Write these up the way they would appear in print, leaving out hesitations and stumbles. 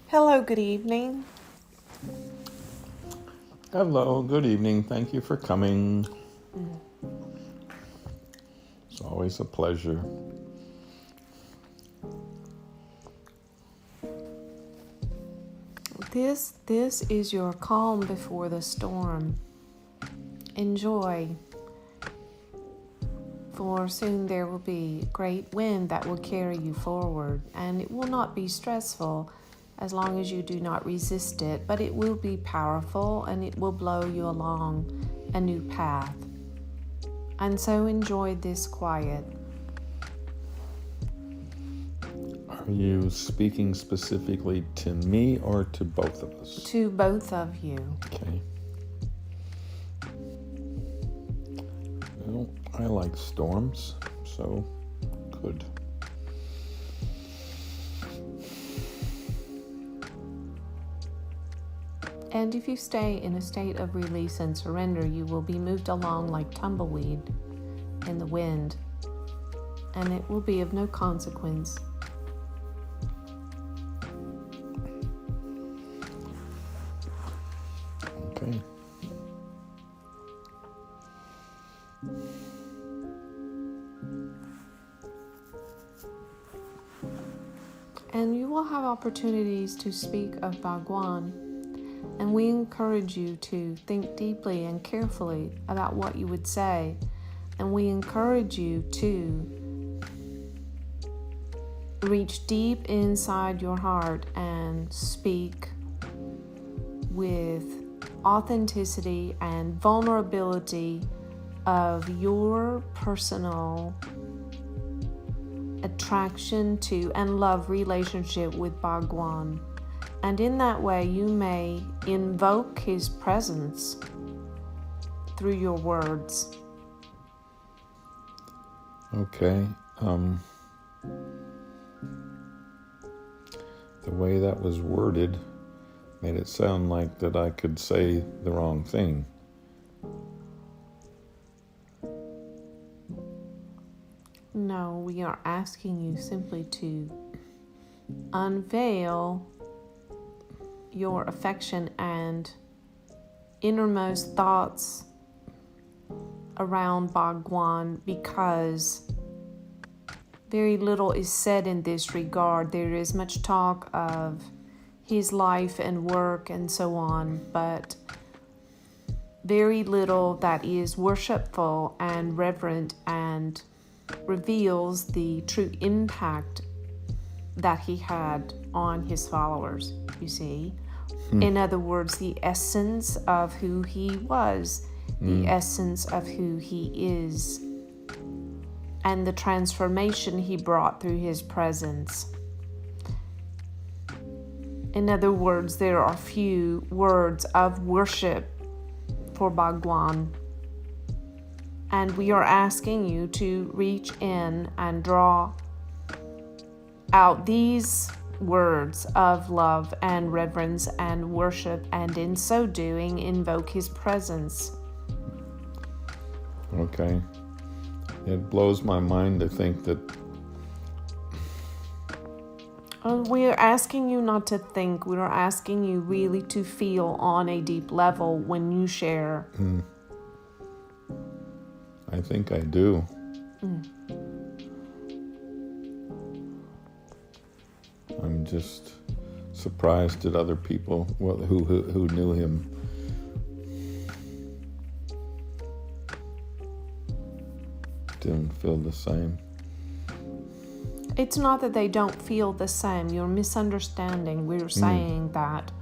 Hello, good evening. Hello, good evening. Thank you for coming. It's always a pleasure. This is your calm before the storm. Enjoy, for soon there will be great wind that will carry you forward, and it will not be stressful as long as you do not resist it, but it will be powerful and it will blow you along a new path. And so enjoy this quiet. Are you speaking specifically to me or to both of us? To both of you. Okay. Well, I like storms, so good. And if you stay in a state of release and surrender, you will be moved along like tumbleweed in the wind, and it will be of no consequence. Okay. And you will have opportunities to speak of Bhagwan, and we encourage you to think deeply and carefully about what you would say, and we encourage you to reach deep inside your heart and speak with authenticity and vulnerability of your personal attraction to and love relationship with Bhagwan. And in that way you may invoke his presence through your words. Okay. The way that was worded made it sound like that I could say the wrong thing. No, we are asking you simply to unveil your affection and innermost thoughts around Bhagwan, because very little is said in this regard. There is much talk of his life and work and so on, but very little that is worshipful and reverent and reveals the true impact that he had on his followers, you see. In other words, the essence of who he was, the essence of who he is, and the transformation he brought through his presence. In other words, there are few words of worship for Bhagwan. And we are asking you to reach in and draw out these words of love and reverence and worship, and in so doing, invoke his presence. Okay. It blows my mind to think that We're asking you not to think. We're asking you really to feel on a deep level when you share. I think I do. I'm just surprised at other people who knew him. Didn't feel the same. It's not that they don't feel the same. You're misunderstanding. We're saying that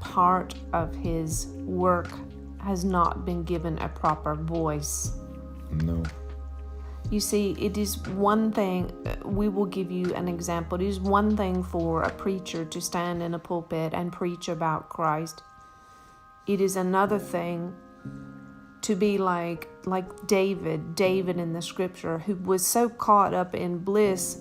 part of his work has not been given a proper voice. No. You see, it is one thing, we will give you an example. It is one thing for a preacher to stand in a pulpit and preach about Christ. It is another thing to be like David in the scripture, who was so caught up in bliss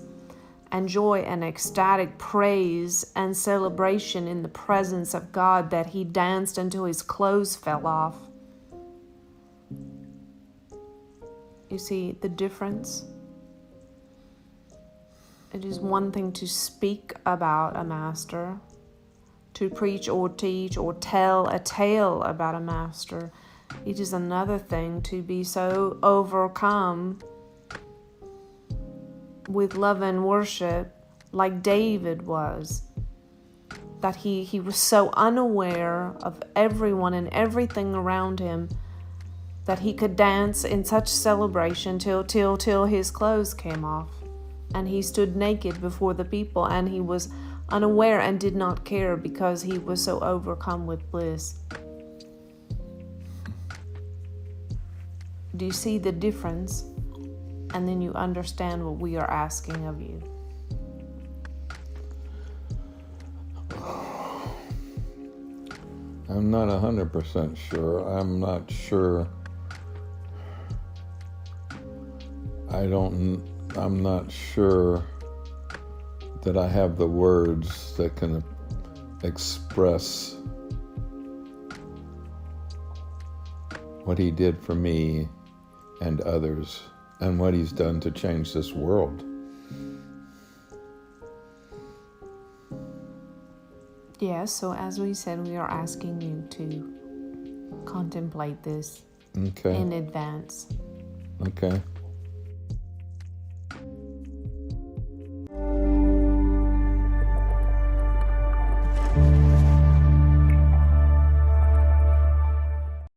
and joy and ecstatic praise and celebration in the presence of God that he danced until his clothes fell off. You see the difference? It is one thing to speak about a master, to preach or teach or tell a tale about a master. It is another thing to be so overcome with love and worship like David was, that he was so unaware of everyone and everything around him that he could dance in such celebration till his clothes came off, and he stood naked before the people, and he was unaware and did not care because he was so overcome with bliss. Do you see the difference? And then you understand what we are asking of you. I'm not 100% sure. I'm not sure. I'm not sure that I have the words that can express what he did for me and others, and what he's done to change this world. Yes, so as we said, we are asking you to contemplate this Okay. in advance. Okay.